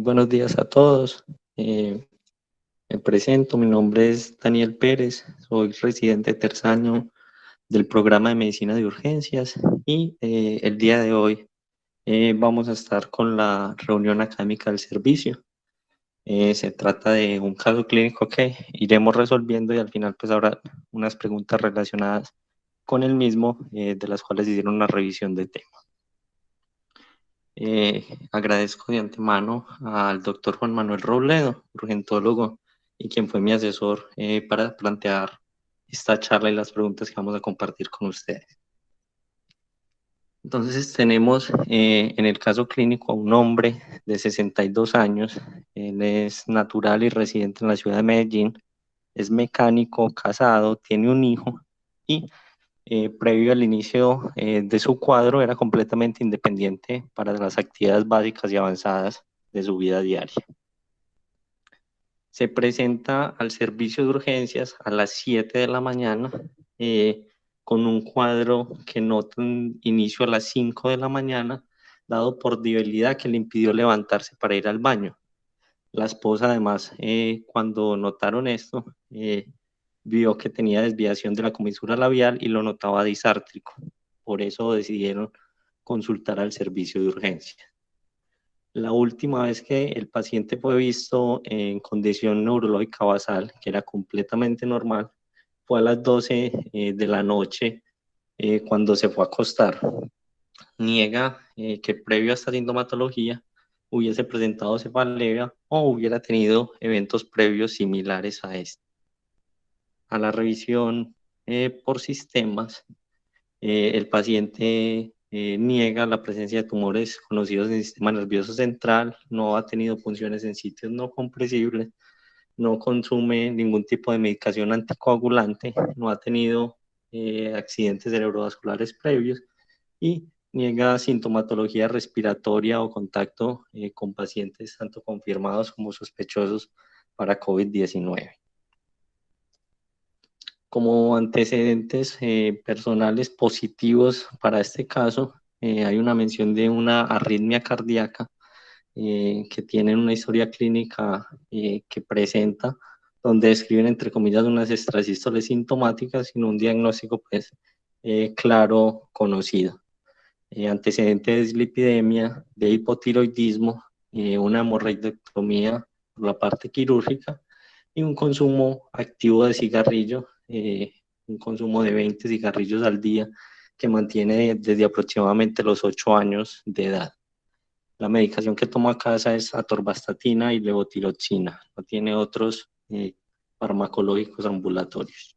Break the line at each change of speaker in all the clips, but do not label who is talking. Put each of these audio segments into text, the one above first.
buenos días a todos. Me presento, mi nombre es Daniel Pérez, soy residente de tercer año del programa de medicina de urgencias y el día de hoy vamos a estar con la reunión académica del servicio. Se trata de un caso clínico que iremos resolviendo y al final pues habrá unas preguntas relacionadas con el mismo, de las cuales hicieron una revisión de tema. Agradezco de antemano al doctor Juan Manuel Robledo, urgentólogo, y quien fue mi asesor para plantear esta charla y las preguntas que vamos a compartir con ustedes. Entonces tenemos en el caso clínico a un hombre de 62 años, él es natural y residente en la ciudad de Medellín, es mecánico, casado, tiene un hijo y previo al inicio de su cuadro era completamente independiente para las actividades básicas y avanzadas de su vida diaria. Se presenta al servicio de urgencias a las 7 de la mañana con un cuadro que nota un inicio a las 5 de la mañana, dado por debilidad que le impidió levantarse para ir al baño. La esposa, además, cuando notaron esto, vio que tenía desviación de la comisura labial y lo notaba disártrico. Por eso decidieron consultar al servicio de urgencia. La última vez que el paciente fue visto en condición neurológica basal, que era completamente normal, fue a las 12 de la noche cuando se fue a acostar. Niega que previo a esta sintomatología hubiese presentado cefalea o hubiera tenido eventos previos similares a este. A la revisión por sistemas, el paciente niega la presencia de tumores conocidos en el sistema nervioso central, no ha tenido funciones en sitios no compresibles, no consume ningún tipo de medicación anticoagulante, no ha tenido accidentes cerebrovasculares previos y niega sintomatología respiratoria o contacto con pacientes tanto confirmados como sospechosos para COVID-19. Como antecedentes personales positivos para este caso, hay una mención de una arritmia cardíaca que tiene una historia clínica que presenta, donde describen entre comillas unas extrasístoles sintomáticas sin un diagnóstico pues, claro conocido. Antecedentes de dislipidemia, de hipotiroidismo, una hemorroidectomía por la parte quirúrgica y un consumo activo de cigarrillo, un consumo de 20 cigarrillos al día que mantiene desde aproximadamente los 8 años de edad. La medicación que toma a casa es atorvastatina y levotiroxina, no tiene otros farmacológicos ambulatorios.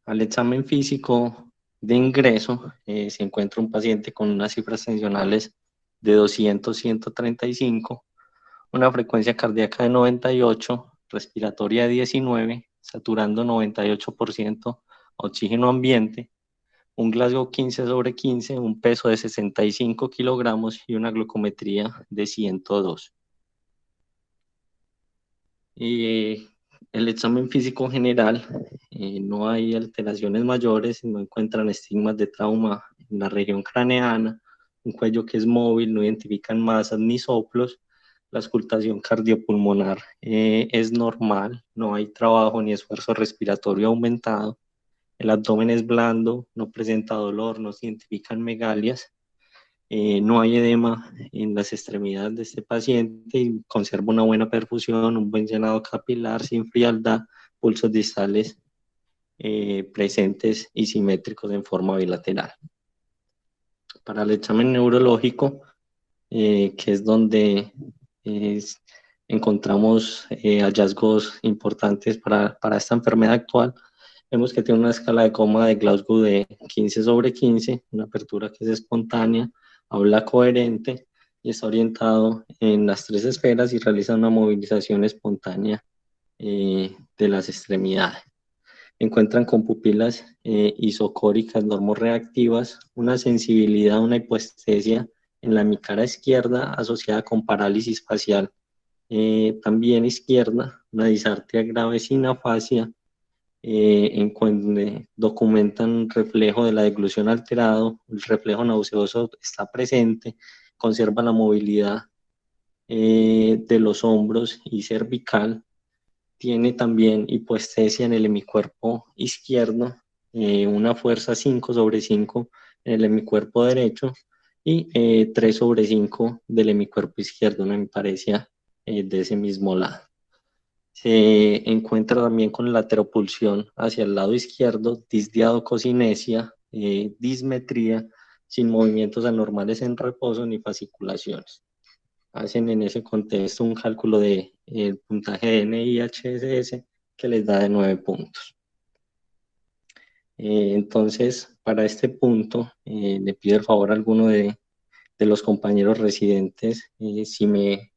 Al examen físico de ingreso se encuentra un paciente con unas cifras tensionales de 200-135, una frecuencia cardíaca de 98, respiratoria de 19, saturando 98%, oxígeno ambiente, un Glasgow 15/15, un peso de 65 kilogramos y una glucometría de 102. El examen físico general, no hay alteraciones mayores, no encuentran estigmas de trauma en la región craneana, un cuello que es móvil, no identifican masas ni soplos, la auscultación cardiopulmonar es normal, no hay trabajo ni esfuerzo respiratorio aumentado, el abdomen es blando, no presenta dolor, no se identifican megalias, no hay edema en las extremidades de este paciente y conserva una buena perfusión, un buen llenado capilar sin frialdad, pulsos distales presentes y simétricos en forma bilateral. Para el examen neurológico, que es donde encontramos hallazgos importantes para esta enfermedad actual, vemos que tiene una escala de coma de Glasgow de 15/15, una apertura que es espontánea, habla coherente y está orientado en las 3 esferas y realiza una movilización espontánea de las extremidades. Encuentran con pupilas isocóricas normorreactivas, una sensibilidad, una hipoestesia en la hemicara izquierda asociada con parálisis facial también izquierda, una disartria grave sin afasia, documentan reflejo de la deglución alterado, el reflejo nauseoso está presente, conserva la movilidad de los hombros y cervical. Tiene también hipoestesia en el hemicuerpo izquierdo, una fuerza 5/5 en el hemicuerpo derecho y 3/5 del hemicuerpo izquierdo, una hemiparesia de ese mismo lado. Se encuentra también con lateropulsión hacia el lado izquierdo, disdiadococinesia, dismetría, sin movimientos anormales en reposo ni fasciculaciones. Hacen en ese contexto un cálculo de el puntaje de NIHSS que les da de 9 puntos. Entonces, para este punto, le pido el favor a alguno de los compañeros residentes si me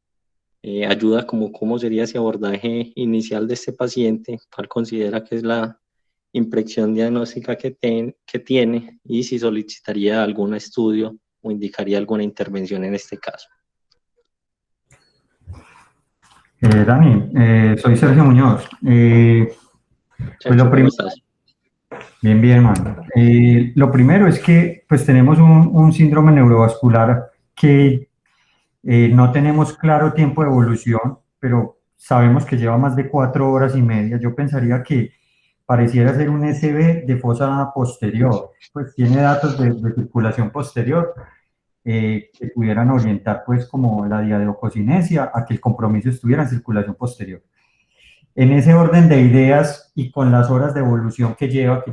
ayuda como cómo sería ese abordaje inicial de este paciente, cuál considera que es la impresión diagnóstica que tiene y si solicitaría algún estudio o indicaría alguna intervención en este caso.
Dani, soy Sergio Muñoz. Pues
Chacho, ¿cómo estás?
bien, bien, man. Lo primero es que pues tenemos un síndrome neurovascular que no tenemos claro tiempo de evolución, pero sabemos que lleva más de 4 horas y media. Yo pensaría que pareciera ser un SB de fosa posterior, pues tiene datos de circulación posterior que pudieran orientar pues como la diadeococinesia a que el compromiso estuviera en circulación posterior. En ese orden de ideas y con las horas de evolución que lleva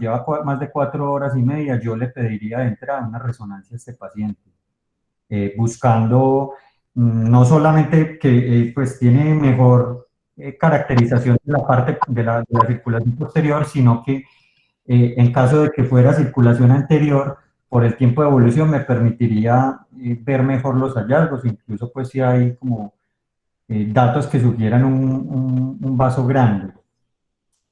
más de 4 horas y media, yo le pediría de entrada una resonancia a este paciente, buscando no solamente que pues tiene mejor caracterización de la parte de la circulación posterior, sino que en caso de que fuera circulación anterior, por el tiempo de evolución me permitiría ver mejor los hallazgos, incluso pues si hay como datos que sugieran un vaso grande.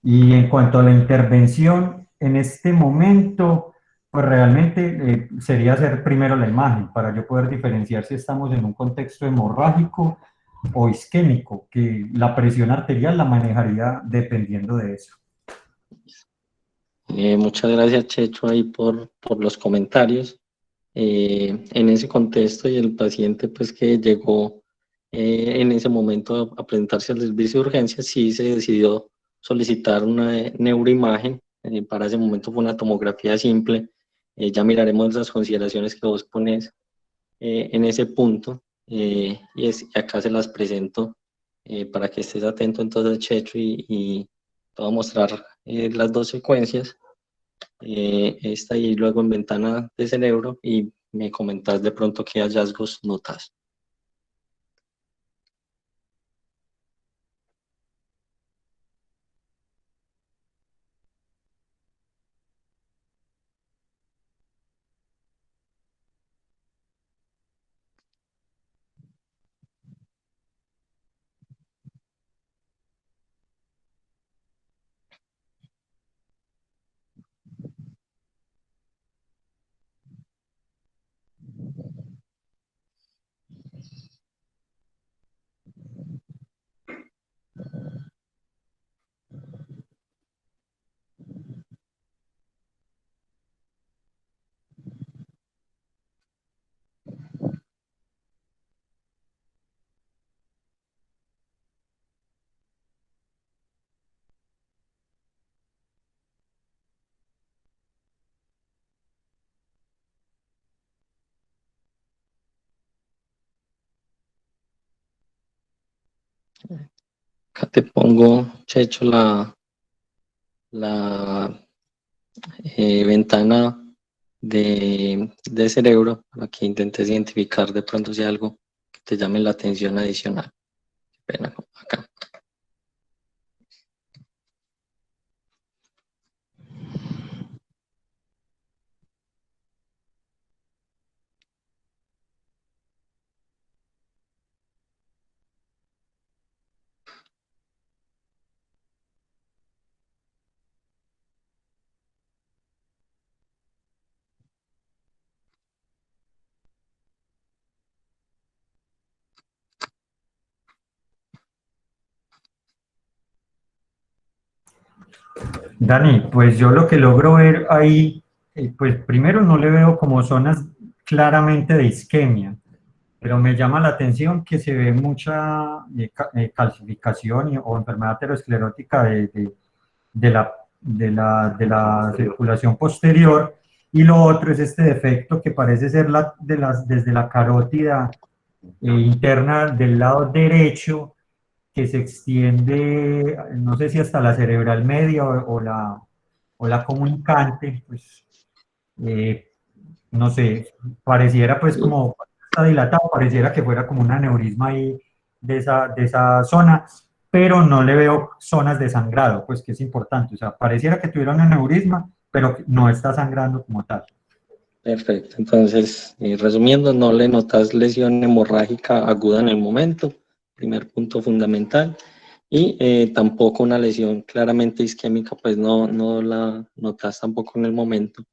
Y en cuanto a la intervención, en este momento, pues realmente sería hacer primero la imagen para yo poder diferenciar si estamos en un contexto hemorrágico o isquémico, que la presión arterial la manejaría dependiendo de eso.
Muchas gracias, Checho, ahí por los comentarios. En ese contexto y el paciente pues que llegó en ese momento a presentarse al servicio de urgencias, sí se decidió solicitar una neuroimagen. Para ese momento fue una tomografía simple. Ya miraremos las consideraciones que vos pones en ese punto y acá se las presento para que estés atento entonces, Checho, y te voy a mostrar las dos secuencias. Esta y luego en ventana de cerebro y me comentas de pronto qué hallazgos notas. Acá te pongo, Checho, la ventana de cerebro para que intentes identificar de pronto si hay algo que te llame la atención adicional. Qué pena, acá.
Dani, pues yo lo que logro ver ahí, pues primero no le veo como zonas claramente de isquemia. pero me llama la atención que se ve mucha calcificación o enfermedad aterosclerótica de la circulación posterior, y lo otro es este defecto que parece ser desde la carótida interna del lado derecho, que se extiende, no sé si hasta la cerebral media o la comunicante, pues eh, no sé, pareciera pues como está dilatado, pareciera que fuera como un aneurisma ahí de esa zona, pero no le veo zonas de sangrado, pues que es importante, o sea, pareciera que tuviera un aneurisma, pero no está sangrando como tal.
Perfecto, entonces, resumiendo, no le notas lesión hemorrágica aguda en el momento, primer punto fundamental, y tampoco una lesión claramente isquémica, pues no la notas tampoco en el momento.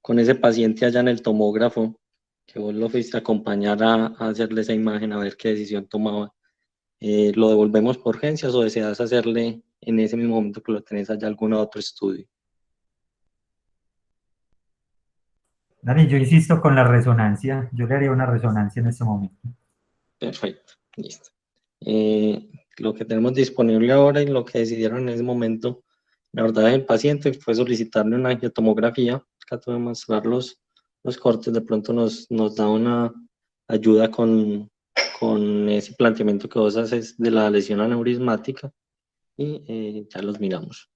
Con ese paciente allá en el tomógrafo, que vos lo fuiste a acompañar a hacerle esa imagen, a ver qué decisión tomaba, ¿lo devolvemos por urgencias o deseas hacerle en ese mismo momento que lo tenés allá algún otro estudio?
Dani, yo insisto con la resonancia, yo le haría una resonancia en este momento.
Perfecto, listo. Lo que tenemos disponible ahora y lo que decidieron en ese momento, la verdad, el paciente fue solicitarle una angiotomografía. Acá te voy a mostrar los cortes, de pronto nos da una ayuda con ese planteamiento que vos haces de la lesión aneurismática y ya los miramos.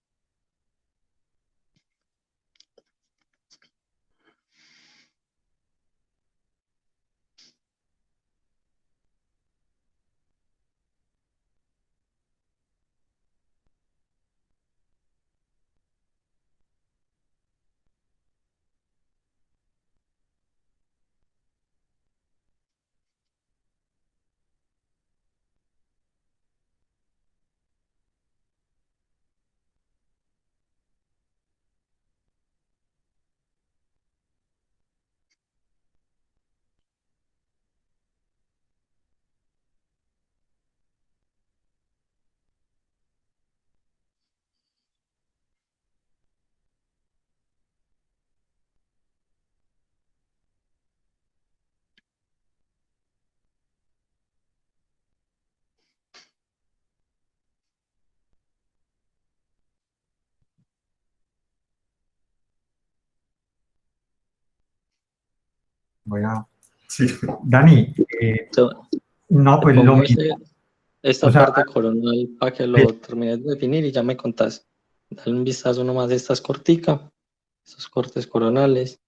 Voy a... Sí. Dani,
Te,
no,
te
pues lo
pongo
mismo, o
esta
sea,
parte coronal para que lo termines de definir y ya me contás. Dale un vistazo nomás, esta es cortica, estos cortes coronales.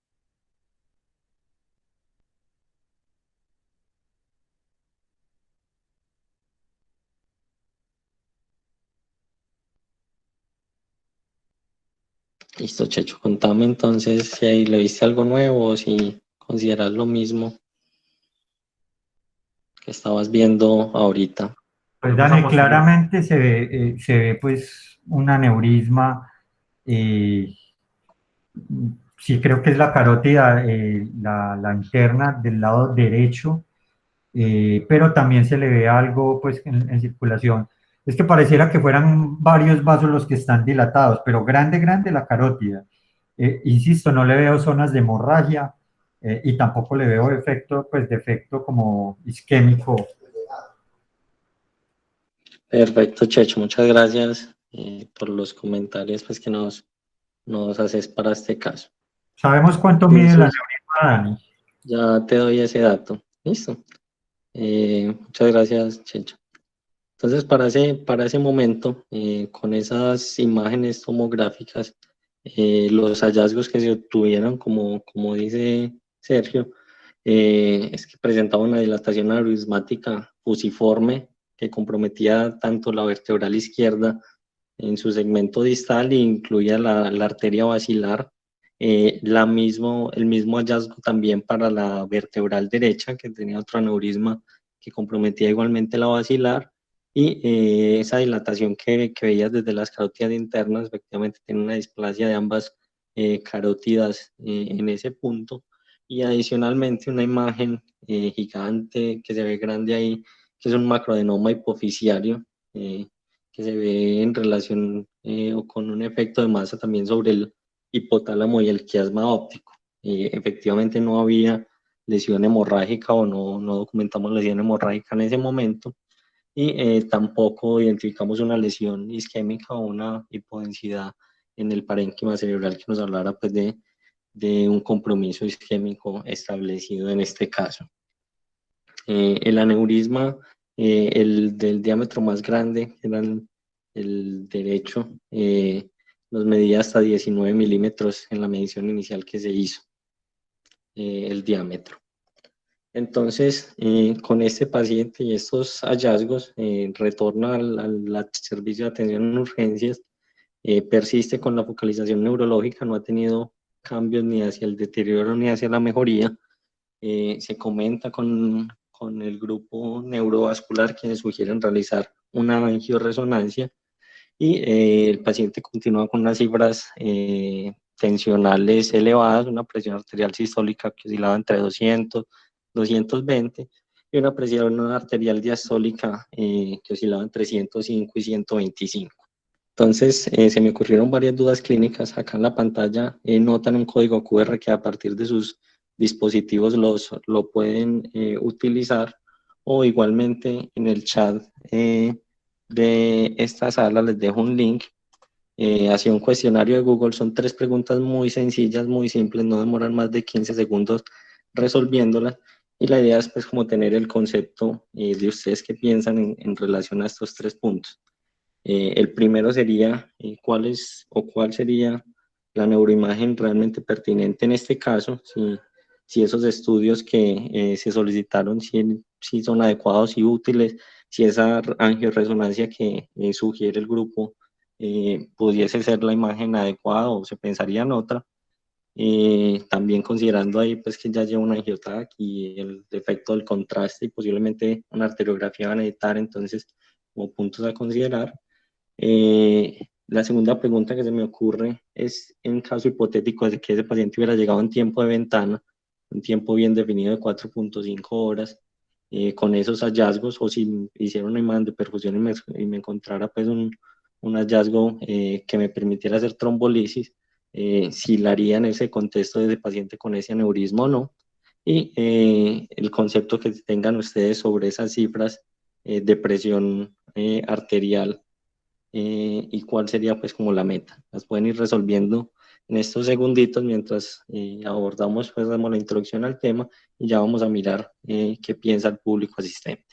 Listo, Checho, contame entonces si ahí le viste algo nuevo o si consideras lo mismo que estabas viendo ahorita.
pues Dani, claramente se ve pues un aneurisma, eh, sí creo que es la carótida, la interna del lado derecho, pero también se le ve algo pues en circulación. Es que pareciera que fueran varios vasos los que están dilatados, pero grande, grande la carótida. Insisto, no le veo zonas de hemorragia, y tampoco le veo defecto como isquémico.
Perfecto, Checho, muchas gracias por los comentarios pues, que nos haces para este caso.
¿Sabemos cuánto mide la
Entonces,
aneurisma, Dani?
ya te doy ese dato. Listo. Muchas gracias, Checho. Entonces, para ese momento, con esas imágenes tomográficas, los hallazgos que se obtuvieron, como dice Sergio, es que presentaba una dilatación aneurismática fusiforme que comprometía tanto la vertebral izquierda en su segmento distal e incluía la arteria basilar. El mismo hallazgo también para la vertebral derecha, que tenía otro aneurisma que comprometía igualmente la basilar, y esa dilatación que veías desde las carótidas internas, efectivamente tiene una displasia de ambas carótidas en ese punto, y adicionalmente una imagen gigante que se ve grande ahí, que es un macroadenoma hipoficiario, que se ve en relación o con un efecto de masa también sobre el hipotálamo y el quiasma óptico. Efectivamente no había lesión hemorrágica o no documentamos lesión hemorrágica en ese momento, y tampoco identificamos una lesión isquémica o una hipodensidad en el parénquima cerebral que nos hablara pues de un compromiso isquémico establecido en este caso. El aneurisma, el del diámetro más grande, que era el derecho, nos medía hasta 19 milímetros en la medición inicial que se hizo, el diámetro. Entonces, con este paciente y estos hallazgos, retorna al servicio de atención en urgencias, persiste con la focalización neurológica, no ha tenido cambios ni hacia el deterioro ni hacia la mejoría. Se comenta con el grupo neurovascular, quienes sugieren realizar una angioresonancia, y el paciente continúa con unas cifras tensionales elevadas, una presión arterial sistólica que oscilaba entre 200, 220, y una presión arterial diastólica que oscilaba entre 105 y 125. Entonces, se me ocurrieron varias dudas clínicas. Acá en la pantalla notan un código QR que a partir de sus dispositivos lo pueden utilizar, o igualmente en el chat de esta sala les dejo un link hacia un cuestionario de Google. Son 3 preguntas muy sencillas, muy simples, no demoran más de 15 segundos resolviéndolas, y la idea es pues como tener el concepto de ustedes que piensan en relación a estos 3 puntos. El primero sería cuál sería la neuroimagen realmente pertinente en este caso, si esos estudios que se solicitaron, si son adecuados y útiles, si esa angioresonancia que sugiere el grupo pudiese ser la imagen adecuada o se pensaría en otra. También considerando ahí pues que ya lleva un angiotac y el defecto del contraste y posiblemente una arteriografía van a necesitar, entonces como puntos a considerar. La segunda pregunta que se me ocurre es, en caso hipotético de que ese paciente hubiera llegado en tiempo de ventana, un tiempo bien definido de 4.5 horas, con esos hallazgos, o si hiciera una imagen de perfusión y me encontrara pues un hallazgo que me permitiera hacer trombolisis, si la haría en ese contexto de ese paciente con ese aneurisma o no, y el concepto que tengan ustedes sobre esas cifras de presión arterial, y cuál sería pues como la meta. Las pueden ir resolviendo en estos segunditos mientras abordamos, pues damos la introducción al tema, y ya vamos a mirar qué piensa el público asistente.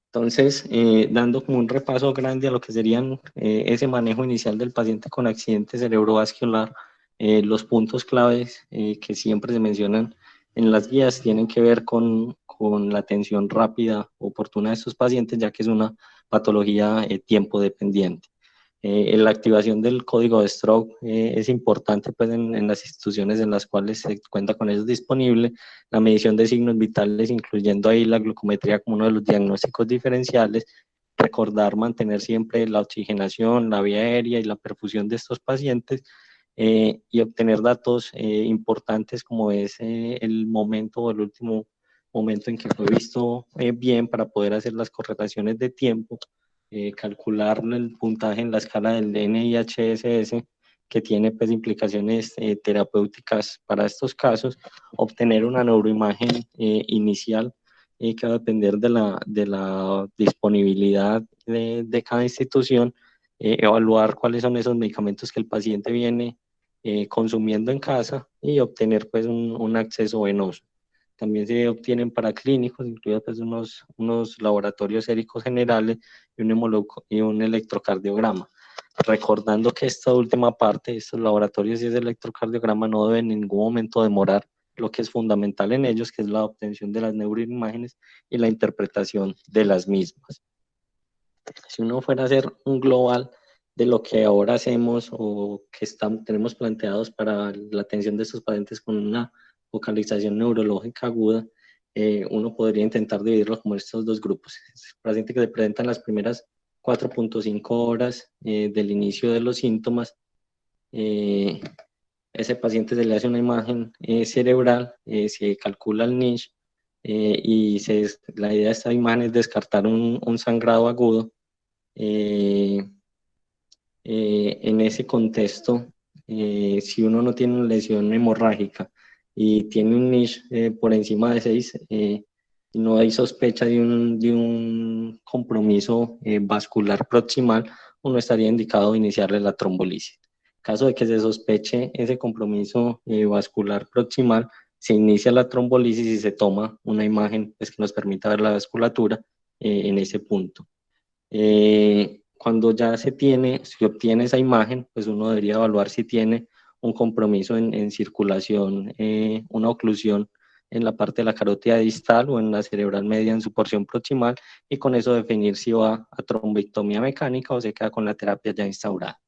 Entonces, dando como un repaso grande a lo que serían ese manejo inicial del paciente con accidente cerebrovascular, los puntos claves que siempre se mencionan en las guías tienen que ver con la atención rápida, oportuna de estos pacientes, ya que es una patología tiempo dependiente. La activación del código de stroke es importante pues, en las instituciones en las cuales se cuenta con eso disponible. La medición de signos vitales, incluyendo ahí la glucometría como uno de los diagnósticos diferenciales. Recordar mantener siempre la oxigenación, la vía aérea y la perfusión de estos pacientes, y obtener datos importantes como es el momento o el último momento en que fue visto bien, para poder hacer las correlaciones de tiempo. Calcular el puntaje en la escala del NIHSS, que tiene pues implicaciones terapéuticas para estos casos. Obtener una neuroimagen inicial que va a depender de la disponibilidad de cada institución. Evaluar cuáles son esos medicamentos que el paciente viene consumiendo en casa, y obtener pues un acceso venoso. También se obtienen para clínicos, incluidos pues unos laboratorios séricos generales y un electrocardiograma. Recordando que esta última parte, estos laboratorios y ese electrocardiograma, no deben en ningún momento demorar lo que es fundamental en ellos, que es la obtención de las neuroimágenes y la interpretación de las mismas. Si uno fuera a hacer un global de lo que ahora hacemos o que tenemos planteados para la atención de estos pacientes con una focalización neurológica aguda, uno podría intentar dividirlo como estos 2 grupos. Pacientes que se presentan las primeras 4.5 horas del inicio de los síntomas, ese paciente se le hace una imagen cerebral, se calcula el niche, y la idea de esta imagen es descartar un sangrado agudo. En ese contexto, si uno no tiene una lesión hemorrágica y tiene un NISH por encima de 6, y no hay sospecha de un compromiso vascular proximal, uno estaría indicado iniciarle la trombolisis. En caso de que se sospeche ese compromiso vascular proximal, se inicia la trombolisis y se toma una imagen pues, que nos permita ver la vasculatura en ese punto. Cuando ya se obtiene esa imagen, pues uno debería evaluar si tiene un compromiso en circulación, una oclusión en la parte de la carótida distal o en la cerebral media en su porción proximal, y con eso definir si va a trombectomía mecánica o se queda con la terapia ya instaurada.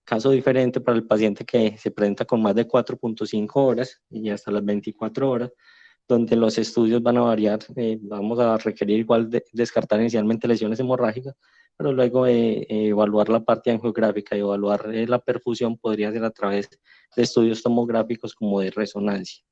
Caso diferente para el paciente que se presenta con más de 4.5 horas y hasta las 24 horas, donde los estudios van a variar. Vamos a requerir igual descartar inicialmente lesiones hemorrágicas, pero luego evaluar la parte angiográfica y evaluar la perfusión podría ser a través de estudios tomográficos como de resonancia.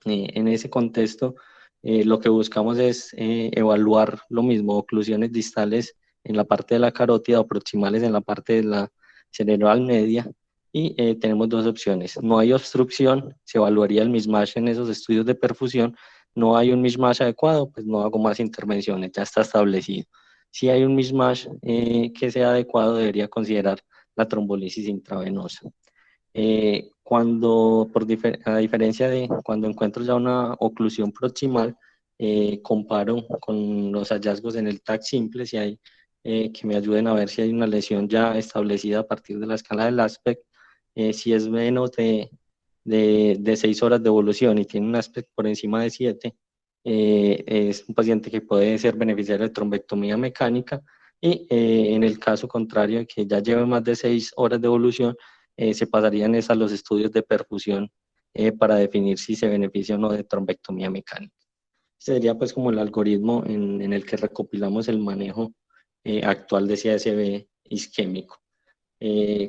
En ese contexto, lo que buscamos es evaluar lo mismo, oclusiones distales en la parte de la carótida o proximales en la parte de la cerebral media, y tenemos dos opciones. No hay obstrucción, se evaluaría el mismatch en esos estudios de perfusión. No hay un mismatch adecuado, pues no hago más intervenciones, ya está establecido. Si hay un mismatch que sea adecuado, debería considerar la trombolisis intravenosa. A diferencia de cuando encuentro ya una oclusión proximal, comparo con los hallazgos en el TAC simple, si hay, que me ayuden a ver si hay una lesión ya establecida a partir de la escala del aspect. Si es menos de 6 horas de evolución y tiene un aspect por encima de 7, es un paciente que puede ser beneficiario de trombectomía mecánica, y en el caso contrario de que ya lleve más de 6 horas de evolución, se pasarían a los estudios de perfusión para definir si se beneficia o no de trombectomía mecánica. Este sería pues como el algoritmo en el que recopilamos el manejo actual de CSB isquémico.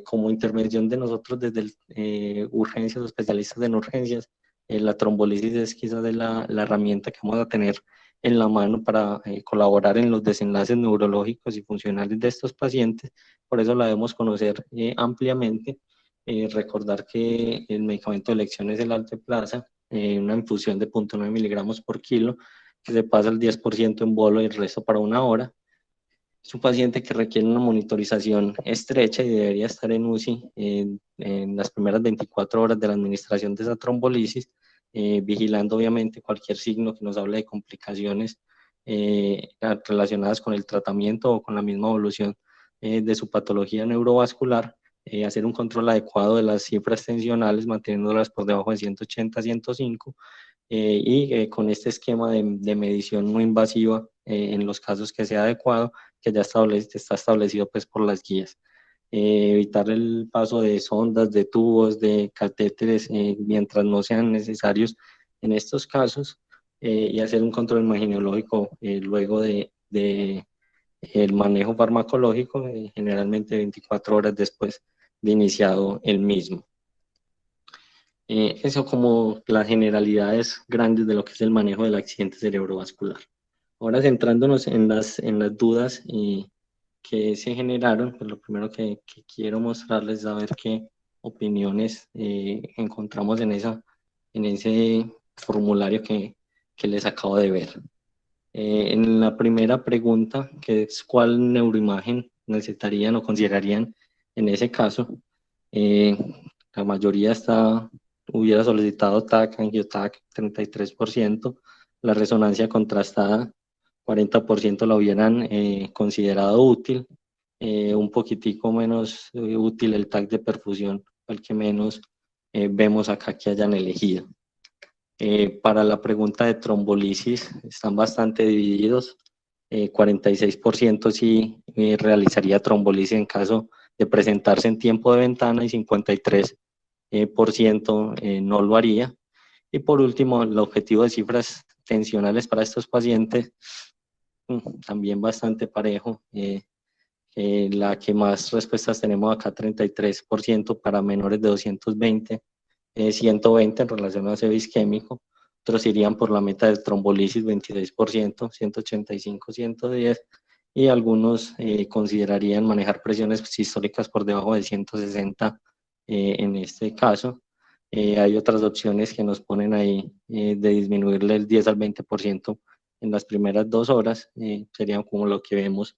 Como intervención de nosotros desde urgencias o especialistas en urgencias, la trombolisis es quizás de la herramienta que vamos a tener en la mano para colaborar en los desenlaces neurológicos y funcionales de estos pacientes. Por eso la debemos conocer ampliamente. Recordar que el medicamento de elección es el alteplasa, una infusión de 0.9 miligramos por kilo, que se pasa el 10% en bolo y el resto para una hora. Es un paciente que requiere una monitorización estrecha y debería estar en UCI en las primeras 24 horas de la administración de esa trombolisis, vigilando obviamente cualquier signo que nos hable de complicaciones relacionadas con el tratamiento o con la misma evolución de su patología neurovascular. Hacer un control adecuado de las cifras tensionales, manteniéndolas por debajo de 180, 105, y con este esquema de medición no invasiva en los casos que sea adecuado, que ya está establecido pues por las guías. Evitar el paso de sondas, de tubos, de catéteres mientras no sean necesarios en estos casos, y hacer un control imaginológico luego de el manejo farmacológico, generalmente 24 horas después de iniciado el mismo. Eso como las generalidades grandes de lo que es el manejo del accidente cerebrovascular. Ahora centrándonos en las dudas que se generaron, pues lo primero que quiero mostrarles es saber qué opiniones encontramos en ese formulario que les acabo de ver. En la primera pregunta, que es cuál neuroimagen necesitarían o considerarían en ese caso, la mayoría hubiera solicitado TAC, angioTAC, 33%, la resonancia contrastada, 40% la hubieran considerado útil, un poquitico menos útil el TAC de perfusión, el que menos vemos acá que hayan elegido. Para la pregunta de trombolisis están bastante divididos. 46% sí realizaría trombolisis en caso de presentarse en tiempo de ventana, y 53% no lo haría. Y por último, el objetivo de cifras tensionales para estos pacientes, también bastante parejo. La que más respuestas tenemos acá, 33% para menores de 220, 120 en relación a ACV isquémico. Otros irían por la meta de trombolisis, 26%, 185, 110, y algunos considerarían manejar presiones sistólicas por debajo de 160 en este caso. Hay otras opciones que nos ponen ahí de disminuirle el 10 al 20% en las primeras 2 horas, sería como lo que vemos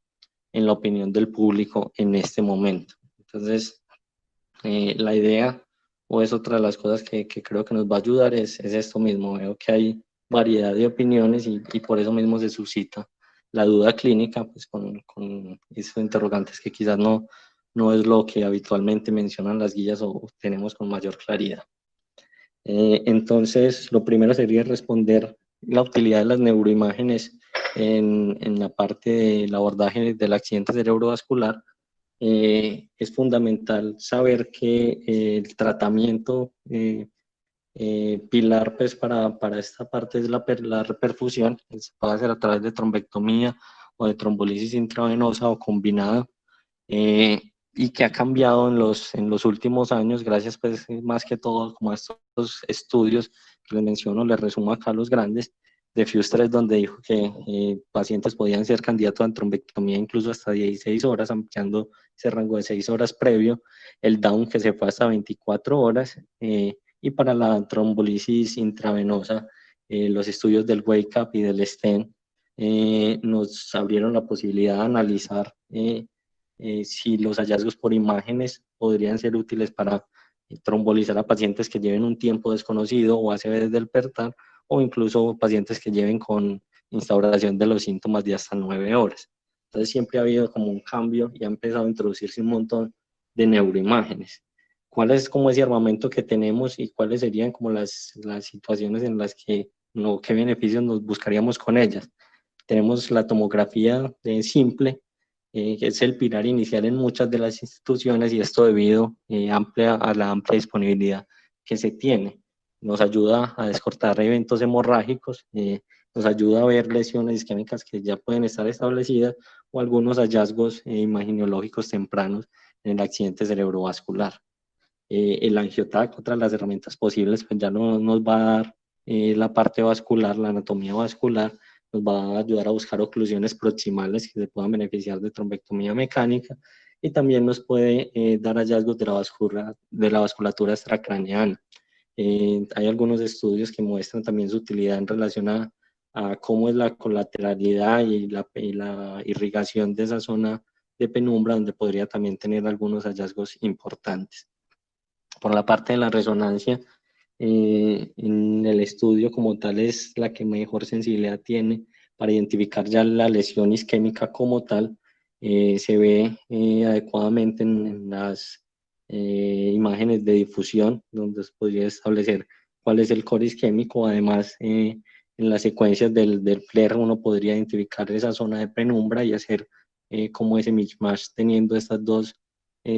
en la opinión del público en este momento. Entonces, la idea, o es otra de las cosas que creo que nos va a ayudar, es esto mismo. Veo que hay variedad de opiniones y por eso mismo se suscita la duda clínica, pues con esos interrogantes que quizás no es lo que habitualmente mencionan las guías o tenemos con mayor claridad. Entonces, lo primero sería responder la utilidad de las neuroimágenes en la parte del abordaje del accidente cerebrovascular. Es fundamental saber que el tratamiento pilar pues, para esta parte es la reperfusión, que se puede hacer a través de trombectomía o de trombolisis intravenosa o combinada. Y que ha cambiado en los últimos años, gracias pues más que todo como a estos estudios que les menciono, les resumo acá los grandes, de FUSE 3, donde dijo que pacientes podían ser candidatos a trombectomía incluso hasta 16 horas, ampliando ese rango de 6 horas previo, el Down que se fue hasta 24 horas, y para la trombolisis intravenosa, los estudios del Wake Up y del STEM nos abrieron la posibilidad de analizar si los hallazgos por imágenes podrían ser útiles para trombolizar a pacientes que lleven un tiempo desconocido o ACV desde el PERTAR, o incluso pacientes que lleven con instauración de los síntomas de hasta 9 horas. Entonces siempre ha habido como un cambio y ha empezado a introducirse un montón de neuroimágenes. ¿Cuál es como ese armamento que tenemos y cuáles serían como las situaciones en las que, no, qué beneficios nos buscaríamos con ellas? Tenemos la tomografía simple, que es el pilar inicial en muchas de las instituciones, y esto debido a la amplia disponibilidad que se tiene. Nos ayuda a descortar eventos hemorrágicos, nos ayuda a ver lesiones isquémicas que ya pueden estar establecidas o algunos hallazgos imaginológicos tempranos en el accidente cerebrovascular. El angiotac, otra de las herramientas posibles, pues ya nos va a dar la parte vascular, la anatomía vascular, nos va a ayudar a buscar oclusiones proximales que se puedan beneficiar de trombectomía mecánica, y también nos puede dar hallazgos de la vasculatura extracraneana. Hay algunos estudios que muestran también su utilidad en relación a cómo es la colateralidad y la irrigación de esa zona de penumbra, donde podría también tener algunos hallazgos importantes. Por la parte de la resonancia, en el estudio como tal es la que mejor sensibilidad tiene para identificar ya la lesión isquémica como tal. Se ve adecuadamente en las imágenes de difusión, donde se podría establecer cuál es el core isquémico. Además, en las secuencias del FLAIR uno podría identificar esa zona de penumbra y hacer como ese mismatch teniendo estas dos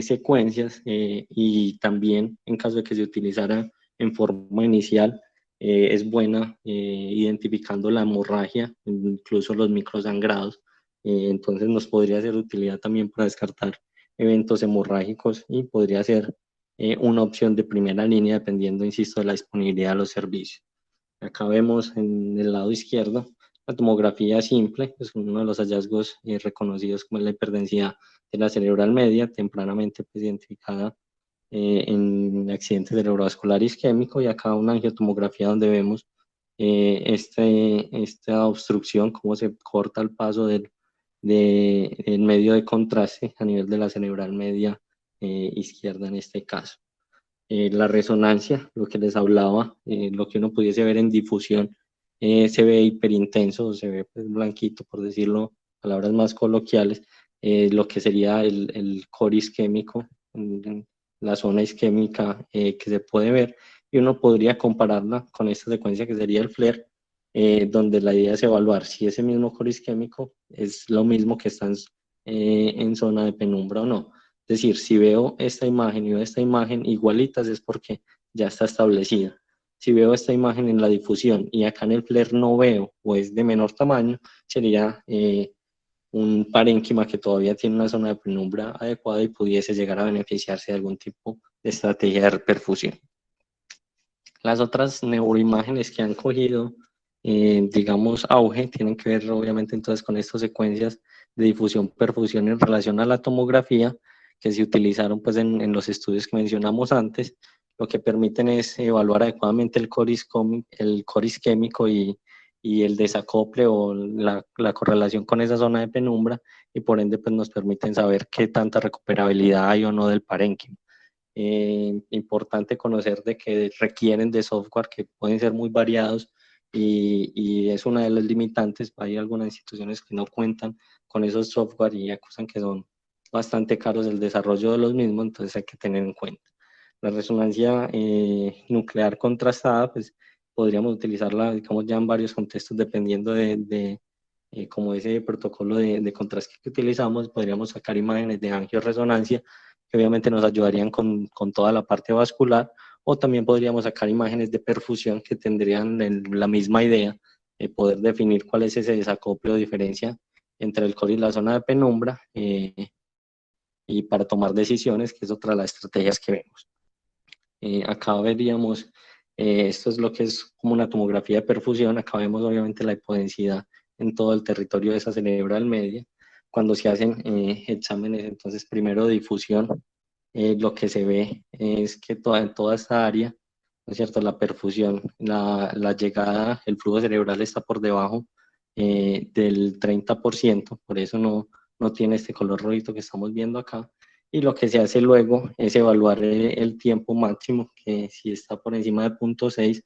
secuencias, y también en caso de que se utilizara en forma inicial, es buena identificando la hemorragia, incluso los microsangrados. Entonces nos podría ser de utilidad también para descartar eventos hemorrágicos, y podría ser una opción de primera línea dependiendo, insisto, de la disponibilidad de los servicios. Acá vemos en el lado izquierdo la tomografía simple, es uno de los hallazgos reconocidos como la hiperdensidad de la cerebral media, tempranamente pues, identificada en accidente cerebrovascular isquémico, y acá una angiotomografía donde vemos esta obstrucción, cómo se corta el paso del medio de contraste a nivel de la cerebral media izquierda en este caso. La resonancia, lo que les hablaba, lo que uno pudiese ver en difusión, se ve hiperintenso, se ve pues, blanquito, por decirlo, palabras más coloquiales, lo que sería el core isquémico, la zona isquémica que se puede ver, y uno podría compararla con esta secuencia que sería el FLAIR, donde la idea es evaluar si ese mismo core isquémico es lo mismo que está en zona de penumbra o no. Es decir, si veo esta imagen y veo esta imagen igualitas es porque ya está establecida. Si veo esta imagen en la difusión y acá en el FLAIR no veo o es de menor tamaño, sería un parénquima que todavía tiene una zona de penumbra adecuada y pudiese llegar a beneficiarse de algún tipo de estrategia de reperfusión. Las otras neuroimágenes que han cogido, digamos, auge, tienen que ver obviamente entonces con estas secuencias de difusión-perfusión en relación a la tomografía, que se utilizaron pues en los estudios que mencionamos antes. lo que permiten es evaluar adecuadamente el core isquémico y el desacople o la correlación con esa zona de penumbra, y por ende pues nos permiten saber qué tanta recuperabilidad hay o no del parénquima. Importante conocer de que requieren de software que pueden ser muy variados, y es una de las limitantes. Hay algunas instituciones que no cuentan con esos software y acusan que son bastante caros el desarrollo de los mismos, entonces hay que tener en cuenta. La resonancia nuclear contrastada, pues podríamos utilizarla, digamos, ya en varios contextos, dependiendo de como ese protocolo de contraste que utilizamos. Podríamos sacar imágenes de angioresonancia, que obviamente nos ayudarían con toda la parte vascular, o también podríamos sacar imágenes de perfusión que tendrían la misma idea de poder definir cuál es ese desacople o diferencia entre el core y la zona de penumbra, y para tomar decisiones, que es otra de las estrategias que vemos. Acá veríamos, esto es lo que es como una tomografía de perfusión. Acá vemos obviamente la hipodensidad en todo el territorio de esa cerebral media. Cuando se hacen exámenes, entonces primero de difusión, lo que se ve es que en toda esta área, ¿no es cierto?, la perfusión, la llegada, el flujo cerebral está por debajo del 30%, por eso no tiene este color rojito que estamos viendo acá. Y lo que se hace luego es evaluar el tiempo máximo, que si está por encima de 0.6,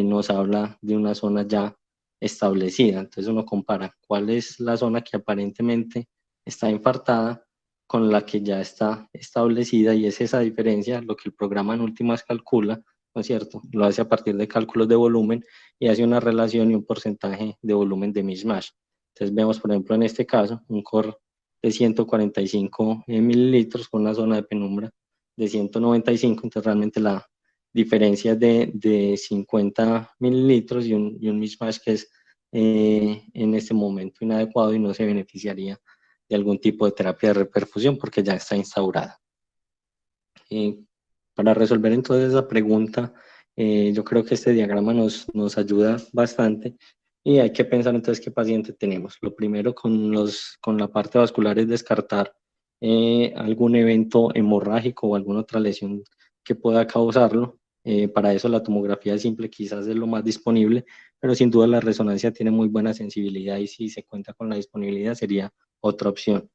nos habla de una zona ya establecida. Entonces uno compara cuál es la zona que aparentemente está infartada con la que ya está establecida, y es esa diferencia lo que el programa en últimas calcula, ¿no es cierto? Lo hace a partir de cálculos de volumen y hace una relación y un porcentaje de volumen de mismatch. Entonces vemos, por ejemplo, en este caso, un core de 145 mililitros con una zona de penumbra de 195, entonces realmente la diferencia es de 50 mililitros y un mismatch que es en este momento inadecuado y no se beneficiaría de algún tipo de terapia de reperfusión porque ya está instaurada. Para resolver entonces esa pregunta, yo creo que este diagrama nos ayuda bastante, y hay que pensar entonces qué paciente tenemos. Lo primero con la parte vascular es descartar algún evento hemorrágico o alguna otra lesión que pueda causarlo. Para eso la tomografía simple quizás es lo más disponible, pero sin duda la resonancia tiene muy buena sensibilidad, y si se cuenta con la disponibilidad sería otra opción.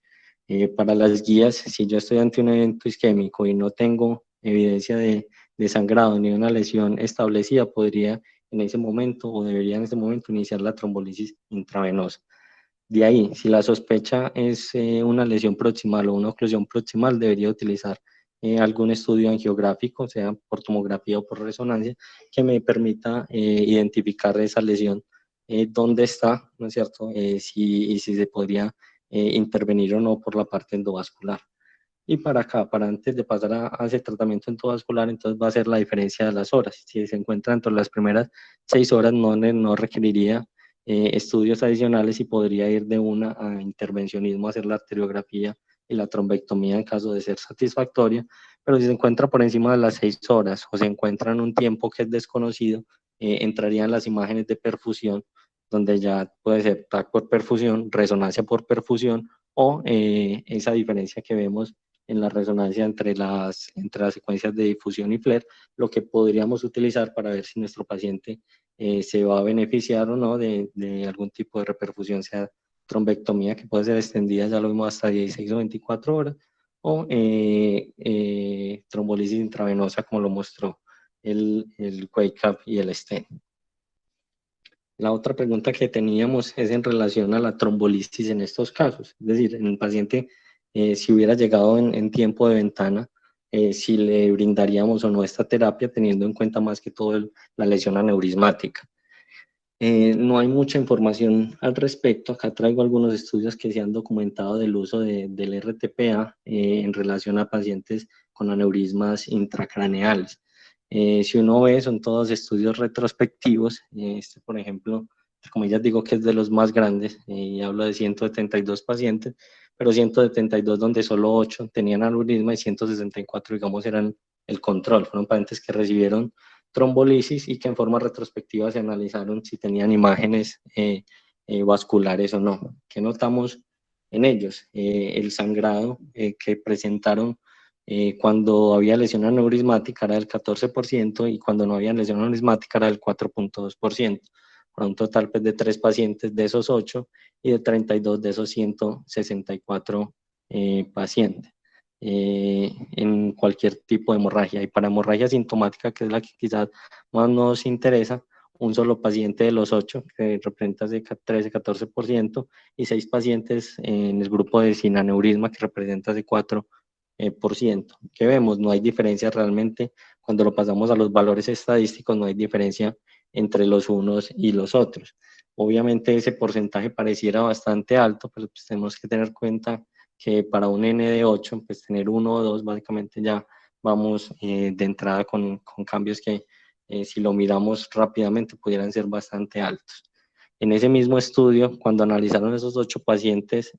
Para las guías, si yo estoy ante un evento isquémico y no tengo evidencia de sangrado ni una lesión establecida, podría en ese momento, o debería en ese momento, iniciar la trombolisis intravenosa. De ahí, si la sospecha es una lesión proximal o una oclusión proximal, debería utilizar algún estudio angiográfico, sea por tomografía o por resonancia, que me permita identificar esa lesión, dónde está, ¿no es cierto? Y si se podría intervenir o no por la parte endovascular. Y para acá, para antes de pasar a ese tratamiento endovascular, entonces va a ser la diferencia de las horas. Si se encuentra entre las primeras 6 horas, no requeriría estudios adicionales y podría ir de una a intervencionismo, hacer la arteriografía y la trombectomía en caso de ser satisfactoria. Pero si se encuentra por encima de las 6 horas o se encuentra en un tiempo que es desconocido, entrarían las imágenes de perfusión, donde ya puede ser TAC por perfusión, resonancia por perfusión, o esa diferencia que vemos en la resonancia entre las secuencias de difusión y FLAIR, lo que podríamos utilizar para ver si nuestro paciente se va a beneficiar o no de algún tipo de reperfusión, sea trombectomía, que puede ser extendida, ya lo vimos, hasta 16 o 24 horas, o trombolisis intravenosa, como lo mostró el Wake-Up y el stent. La otra pregunta que teníamos es en relación a la trombolisis en estos casos, es decir, en el paciente, si hubiera llegado en tiempo de ventana, si le brindaríamos o no esta terapia, teniendo en cuenta más que todo la lesión aneurismática. No hay mucha información al respecto. Acá traigo algunos estudios que se han documentado del uso del RTPA en relación a pacientes con aneurismas intracraneales. Si uno ve, son todos estudios retrospectivos. Este, por ejemplo, como ya digo, que es de los más grandes, y hablo de 172 pacientes, pero 172 donde solo 8 tenían aneurisma y 164, digamos, eran el control. Fueron pacientes que recibieron trombolisis y que en forma retrospectiva se analizaron si tenían imágenes vasculares o no. ¿Qué notamos en ellos? El sangrado que presentaron Cuando había lesión aneurismática era del 14% y cuando no había lesión aneurismática era del 4.2%, para un total pues, de 3 pacientes de esos 8 y de 32 de esos 164 pacientes en cualquier tipo de hemorragia. Y para hemorragia sintomática, que es la que quizás más nos interesa, un solo paciente de los 8, que representa ese 13-14%, y 6 pacientes en el grupo de sin aneurisma, que representa ese 4%. ¿Qué vemos? No hay diferencia realmente. Cuando lo pasamos a los valores estadísticos, no hay diferencia entre los unos y los otros. Obviamente ese porcentaje pareciera bastante alto, pero pues tenemos que tener en cuenta que para un N de 8, pues tener 1 o 2, básicamente ya vamos de entrada con cambios que si lo miramos rápidamente pudieran ser bastante altos. En ese mismo estudio, cuando analizaron esos 8 pacientes,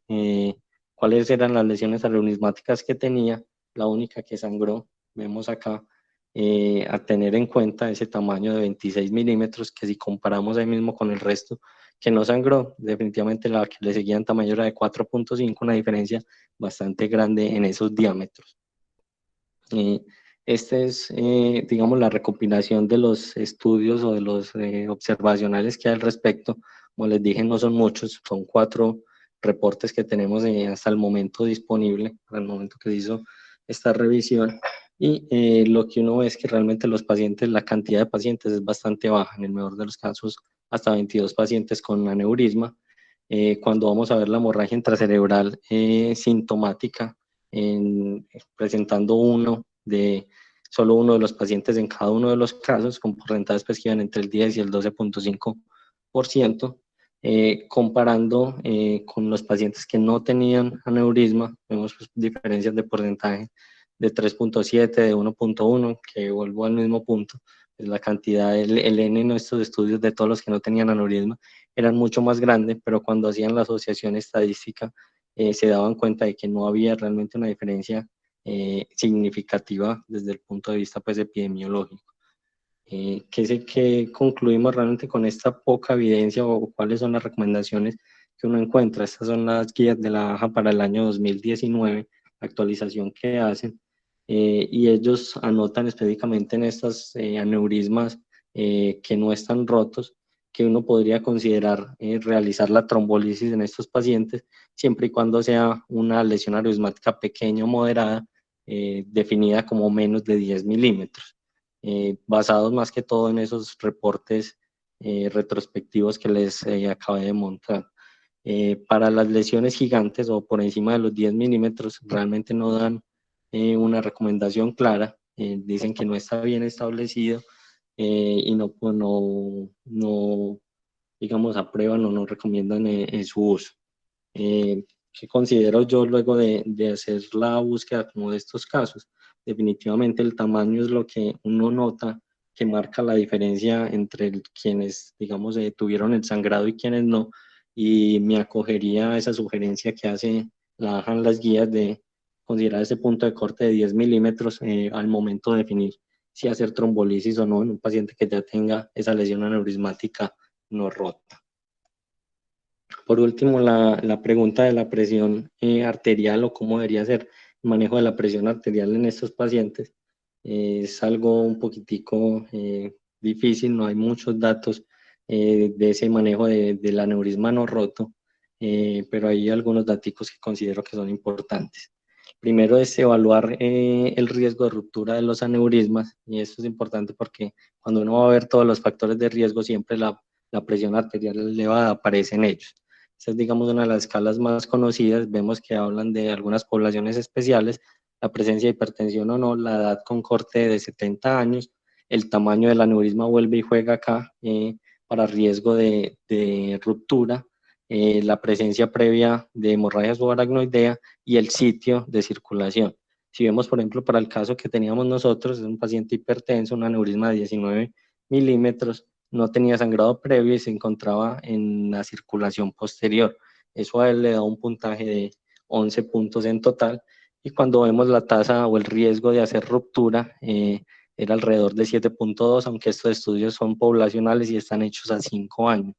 cuáles eran las lesiones aneurismáticas que tenía, la única que sangró, vemos acá, a tener en cuenta ese tamaño de 26 milímetros, que si comparamos ahí mismo con el resto que no sangró, definitivamente la que le seguía en tamaño era de 4.5, una diferencia bastante grande en esos diámetros. Este es, digamos, la recopilación de los estudios o de los observacionales que hay al respecto. Como les dije, no son muchos, son 4 reportes que tenemos hasta el momento disponible, para el momento que se hizo esta revisión. Y lo que uno ve es que realmente los pacientes, la cantidad de pacientes es bastante baja, en el mejor de los casos, hasta 22 pacientes con aneurisma. Cuando vamos a ver la hemorragia intracerebral sintomática, presentando solo uno de los pacientes en cada uno de los casos, con porcentajes que iban entre el 10 y el 12.5%, comparando con los pacientes que no tenían aneurisma, vemos pues, diferencias de porcentaje de 3.7, de 1.1, que vuelvo al mismo punto, pues la cantidad, el N en estos estudios de todos los que no tenían aneurisma eran mucho más grandes, pero cuando hacían la asociación estadística se daban cuenta de que no había realmente una diferencia significativa desde el punto de vista pues, epidemiológico. ¿Qué concluimos realmente con esta poca evidencia o cuáles son las recomendaciones que uno encuentra? Estas son las guías de la AJA para el año 2019, la actualización que hacen, y ellos anotan específicamente en estas aneurismas que no están rotos, que uno podría considerar realizar la trombolisis en estos pacientes, siempre y cuando sea una lesión aneurismática pequeña o moderada, definida como menos de 10 milímetros. Basados más que todo en esos reportes retrospectivos que les acabé de montar. Para las lesiones gigantes o por encima de los 10 milímetros realmente no dan una recomendación clara, dicen que no está bien establecido y pues no, digamos, aprueban o no recomiendan su uso. ¿Qué considero yo luego de hacer la búsqueda como de estos casos? Definitivamente el tamaño es lo que uno nota que marca la diferencia entre quienes, digamos, tuvieron el sangrado y quienes no, y me acogería a esa sugerencia que hace las guías de considerar ese punto de corte de 10 milímetros al momento de definir si hacer trombolisis o no en un paciente que ya tenga esa lesión aneurismática no rota. Por último, la pregunta de la presión arterial o cómo debería ser el manejo de la presión arterial en estos pacientes es algo un poquitico difícil, no hay muchos datos de ese manejo del aneurisma no roto, pero hay algunos datos que considero que son importantes. Primero es evaluar el riesgo de ruptura de los aneurismas, y esto es importante porque cuando uno va a ver todos los factores de riesgo, siempre la presión arterial elevada aparece en ellos. Esta es, digamos, una de las escalas más conocidas. Vemos que hablan de algunas poblaciones especiales, la presencia de hipertensión o no, la edad con corte de 70 años, el tamaño del aneurisma vuelve y juega acá para riesgo de ruptura, la presencia previa de hemorragia subaracnoidea y el sitio de circulación. Si vemos, por ejemplo, para el caso que teníamos nosotros, es un paciente hipertenso, un aneurisma de 19 milímetros, no tenía sangrado previo y se encontraba en la circulación posterior. Eso a él le da un puntaje de 11 puntos en total, y cuando vemos la tasa o el riesgo de hacer ruptura, era alrededor de 7.2, aunque estos estudios son poblacionales y están hechos a 5 años.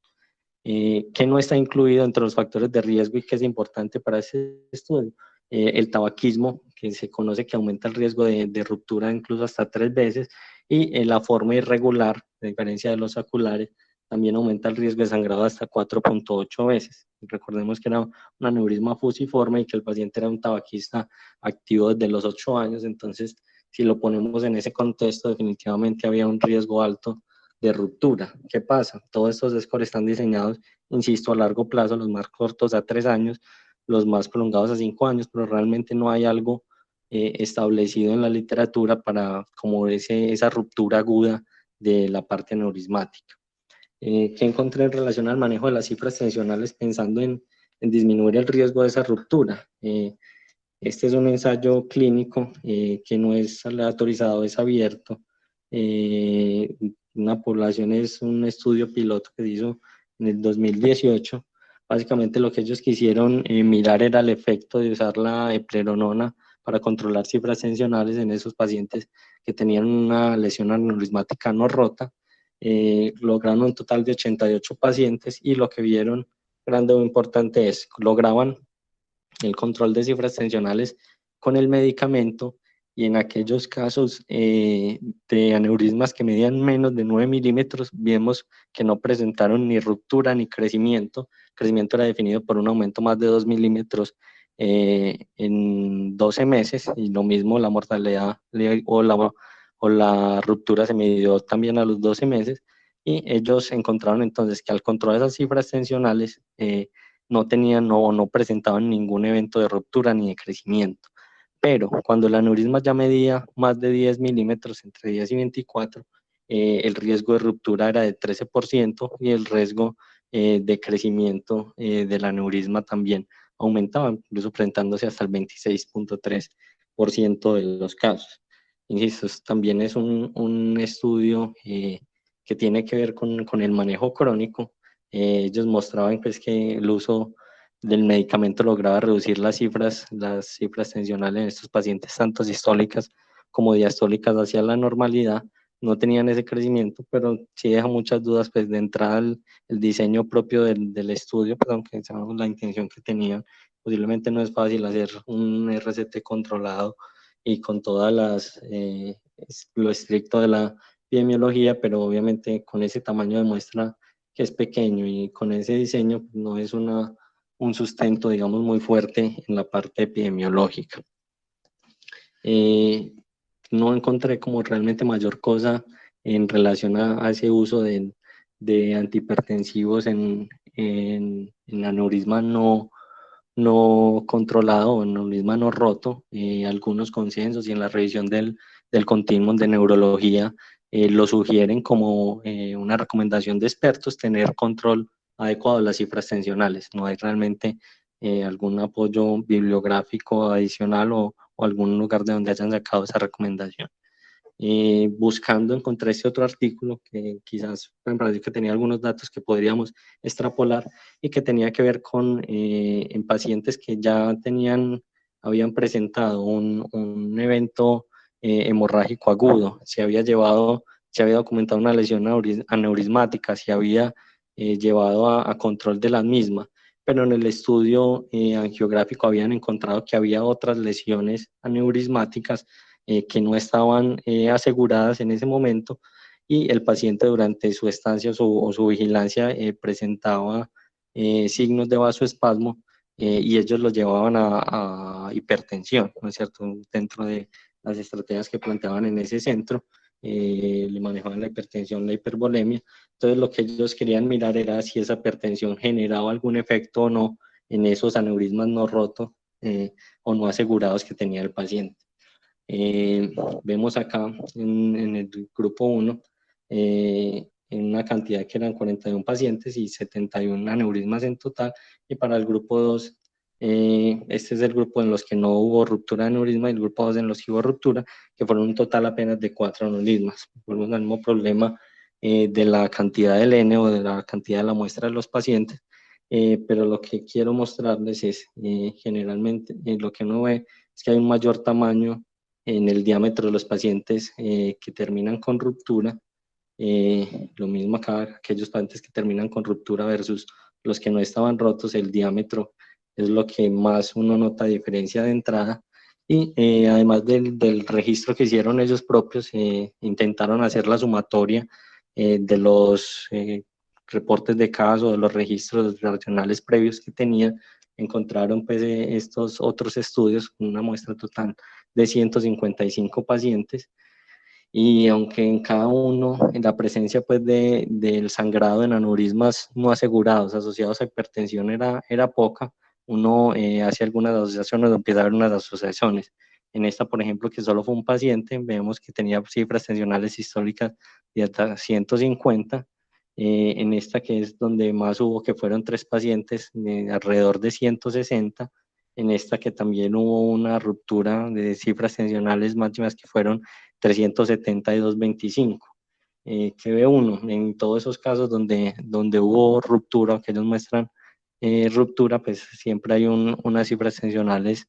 ¿Qué no está incluido entre los factores de riesgo y qué es importante para ese estudio? El tabaquismo, que se conoce que aumenta el riesgo de ruptura incluso hasta 3 veces, y la forma irregular, a diferencia de los saculares, también aumenta el riesgo de sangrado hasta 4.8 veces. Recordemos que era un aneurisma fusiforme y que el paciente era un tabaquista activo desde los 8 años, entonces si lo ponemos en ese contexto, definitivamente había un riesgo alto de ruptura. ¿Qué pasa? Todos estos scores están diseñados, insisto, a largo plazo, los más cortos a 3 años, los más prolongados a 5 años, pero realmente no hay algo establecido en la literatura para como esa ruptura aguda de la parte aneurismática. ¿Qué encontré en relación al manejo de las cifras tensionales pensando en disminuir el riesgo de esa ruptura? Este es un ensayo clínico que no es aleatorizado, es abierto. Una población es un estudio piloto que se hizo en el 2018. Básicamente lo que ellos quisieron mirar era el efecto de usar la eplerenona para controlar cifras tensionales en esos pacientes que tenían una lesión aneurismática no rota. Lograron un total de 88 pacientes y lo que vieron grande o importante es, lograban el control de cifras tensionales con el medicamento y en aquellos casos de aneurismas que medían menos de 9 milímetros, vemos que no presentaron ni ruptura ni crecimiento. El crecimiento era definido por un aumento más de 2 milímetros en 12 meses y lo mismo la mortalidad o la ruptura se midió también a los 12 meses y ellos encontraron entonces que al controlar esas cifras tensionales no tenían o no presentaban ningún evento de ruptura ni de crecimiento. Pero cuando el aneurisma ya medía más de 10 milímetros, entre 10 y 24, el riesgo de ruptura era de 13% y el riesgo de crecimiento del aneurisma también aumentaba, incluso presentándose hasta el 26.3% de los casos. Insisto, también es un estudio que tiene que ver con el manejo crónico. Ellos mostraban pues, que el uso del medicamento lograba reducir las cifras tensionales en estos pacientes, tanto sistólicas como diastólicas, hacia la normalidad. No tenían ese crecimiento, pero sí deja muchas dudas, pues de entrada el diseño propio del estudio, pues aunque sabemos la intención que tenían, posiblemente no es fácil hacer un RCT controlado y con todas lo estricto de la epidemiología, pero obviamente con ese tamaño de muestra que es pequeño y con ese diseño no es un sustento, digamos, muy fuerte en la parte epidemiológica. No encontré como realmente mayor cosa en relación a ese uso de antihipertensivos en aneurisma no controlado o en aneurisma no roto. Algunos consensos y en la revisión del continuum de neurología lo sugieren como una recomendación de expertos tener control adecuado de las cifras tensionales. No hay realmente algún apoyo bibliográfico adicional o algún lugar de donde hayan sacado esa recomendación. Buscando encontré este otro artículo que quizás me pareció que tenía algunos datos que podríamos extrapolar y que tenía que ver con en pacientes que ya habían presentado un evento hemorrágico agudo, se había documentado una lesión aneurismática, se había llevado a control de la misma, pero en el estudio angiográfico habían encontrado que había otras lesiones aneurismáticas que no estaban aseguradas en ese momento y el paciente durante su estancia o su vigilancia presentaba signos de vasoespasmo y ellos los llevaban a hipertensión, ¿no es cierto? Dentro de las estrategias que planteaban en ese centro, le manejaban la hipertensión, la hipervolemia. Entonces lo que ellos querían mirar era si esa hipertensión generaba algún efecto o no en esos aneurismas no rotos o no asegurados que tenía el paciente. Vemos acá en el grupo 1 en una cantidad que eran 41 pacientes y 71 aneurismas en total, y para el grupo 2 este es el grupo en los que no hubo ruptura de aneurisma y el grupo 2 en los que hubo ruptura, que fueron un total apenas de 4 aneurismas. Volvemos al mismo problema de la cantidad del N o de la cantidad de la muestra de los pacientes, pero lo que quiero mostrarles es generalmente lo que uno ve es que hay un mayor tamaño en el diámetro de los pacientes que terminan con ruptura. Lo mismo acá, aquellos pacientes que terminan con ruptura versus los que no estaban rotos, el diámetro es lo que más uno nota diferencia de entrada Y además del registro que hicieron ellos propios, intentaron hacer la sumatoria de los reportes de caso, de los registros regionales previos que tenían. Encontraron pues estos otros estudios con una muestra total de 155 pacientes, y aunque en cada uno en la presencia pues del sangrado en aneurismas no asegurados asociados a hipertensión era poca, uno hace algunas asociaciones o empieza a ver unas asociaciones. En esta, por ejemplo, que solo fue un paciente, vemos que tenía cifras tensionales históricas de hasta 150. En esta, que es donde más hubo, que fueron 3 pacientes, de alrededor de 160. En esta, que también hubo una ruptura de cifras tensionales máximas, que fueron 372,25. ¿Qué ve uno? En todos esos casos donde hubo ruptura, que ellos muestran ruptura, pues siempre hay unas cifras tensionales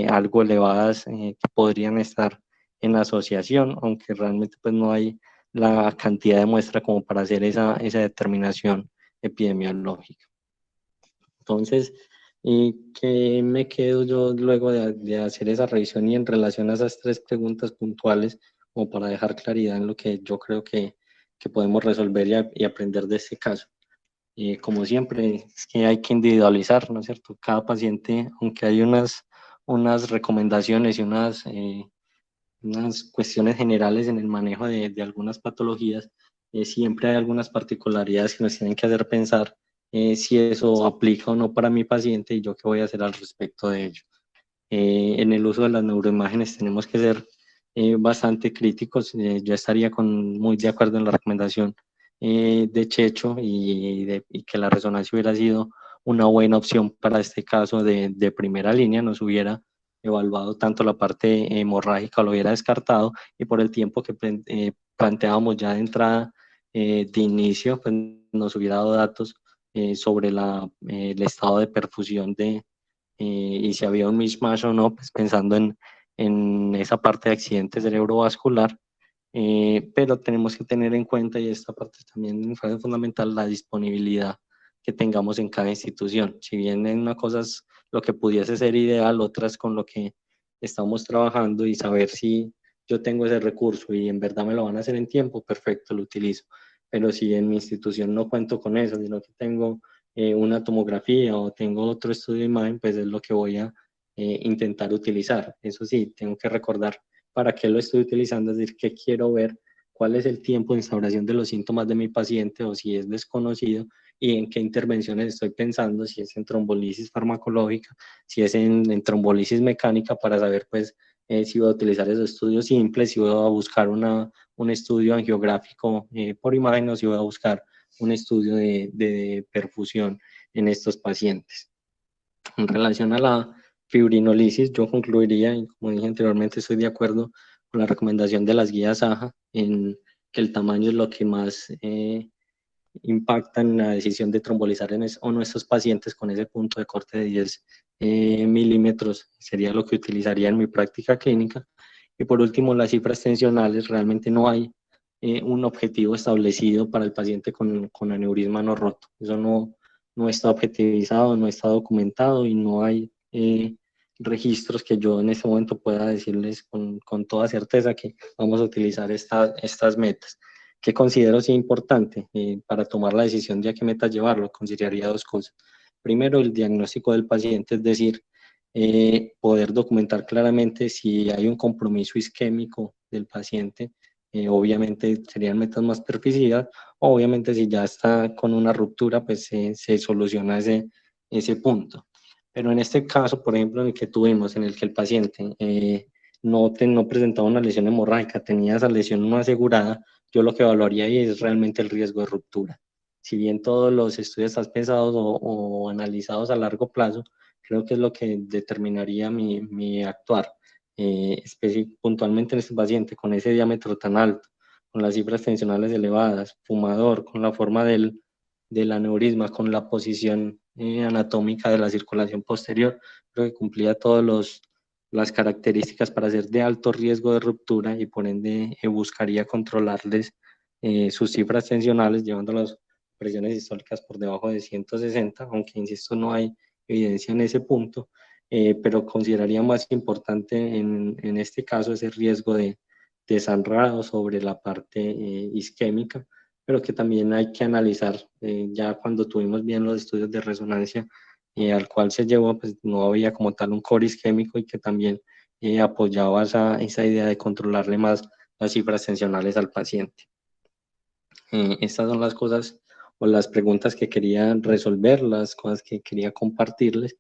algo elevadas que podrían estar en asociación, aunque realmente pues no hay la cantidad de muestra como para hacer esa determinación epidemiológica. Entonces, ¿qué me quedo yo luego de hacer esa revisión y en relación a esas 3 preguntas puntuales, como para dejar claridad en lo que yo creo que podemos resolver y aprender de este caso? Como siempre, es que hay que individualizar, ¿no es cierto? Cada paciente, aunque hay unas recomendaciones y unas cuestiones generales en el manejo de algunas patologías, siempre hay algunas particularidades que nos tienen que hacer pensar si eso aplica o no para mi paciente y yo qué voy a hacer al respecto de ello. En el uso de las neuroimágenes tenemos que ser bastante críticos. Yo estaría muy de acuerdo en la recomendación de Checho, y que la resonancia hubiera sido una buena opción para este caso de primera línea, nos hubiera evaluado tanto la parte hemorrágica, lo hubiera descartado, y por el tiempo que planteábamos ya de entrada, de inicio, pues nos hubiera dado datos sobre el estado de perfusión y si había un mismatch o no, pues pensando en esa parte de accidente cerebrovascular. Pero tenemos que tener en cuenta, y esta parte también fue fundamental, la disponibilidad que tengamos en cada institución. Si bien en una cosa es lo que pudiese ser ideal, otras con lo que estamos trabajando, y saber si yo tengo ese recurso y en verdad me lo van a hacer en tiempo, perfecto, lo utilizo. Pero si en mi institución no cuento con eso, sino que tengo una tomografía o tengo otro estudio de imagen, pues es lo que voy a intentar utilizar. Eso sí, tengo que recordar para qué lo estoy utilizando, es decir, qué quiero ver, cuál es el tiempo de instauración de los síntomas de mi paciente, o si es desconocido, y en qué intervenciones estoy pensando, si es en trombolisis farmacológica, si es en trombolisis mecánica, para saber pues si voy a utilizar esos estudios simples, si voy a buscar un estudio angiográfico por imagen, o si voy a buscar un estudio de perfusión en estos pacientes. En relación a la fibrinolisis, yo concluiría, y como dije anteriormente, estoy de acuerdo con la recomendación de las guías AJA, en que el tamaño es lo que más impacta en la decisión de trombolizar o no estos pacientes. Con ese punto de corte de 10 milímetros sería lo que utilizaría en mi práctica clínica. Y por último, las cifras tensionales, realmente no hay un objetivo establecido para el paciente con aneurisma no roto. Eso no está objetivizado, no está documentado, y no hay registros que yo en este momento pueda decirles con toda certeza que vamos a utilizar estas metas. ¿Qué considero sí importante para tomar la decisión de a qué metas llevarlo? Consideraría 2 cosas. Primero, el diagnóstico del paciente, es decir, poder documentar claramente si hay un compromiso isquémico del paciente. Obviamente serían metas más perficidas. Obviamente, si ya está con una ruptura, pues se soluciona ese punto. Pero en este caso, por ejemplo, en el que tuvimos, en el que el paciente no presentaba una lesión hemorrágica, tenía esa lesión no asegurada, yo lo que evaluaría ahí es realmente el riesgo de ruptura. Si bien todos los estudios están pensados o analizados a largo plazo, creo que es lo que determinaría mi actuar. Puntualmente en este paciente, con ese diámetro tan alto, con las cifras tensionales elevadas, fumador, con la forma del aneurisma, con la posición anatómica de la circulación posterior, creo que cumplía todas las características para ser de alto riesgo de ruptura, y por ende buscaría controlarles sus cifras tensionales, llevando las presiones históricas por debajo de 160, aunque insisto, no hay evidencia en ese punto. pero consideraría más importante en este caso ese riesgo de sangrado sobre la parte isquémica, pero que también hay que analizar, ya cuando tuvimos bien los estudios de resonancia al cual se llevó, pues no había como tal un core isquémico y que también apoyaba esa idea de controlarle más las cifras tensionales al paciente. Estas son las cosas o las preguntas que quería resolver, las cosas que quería compartirles.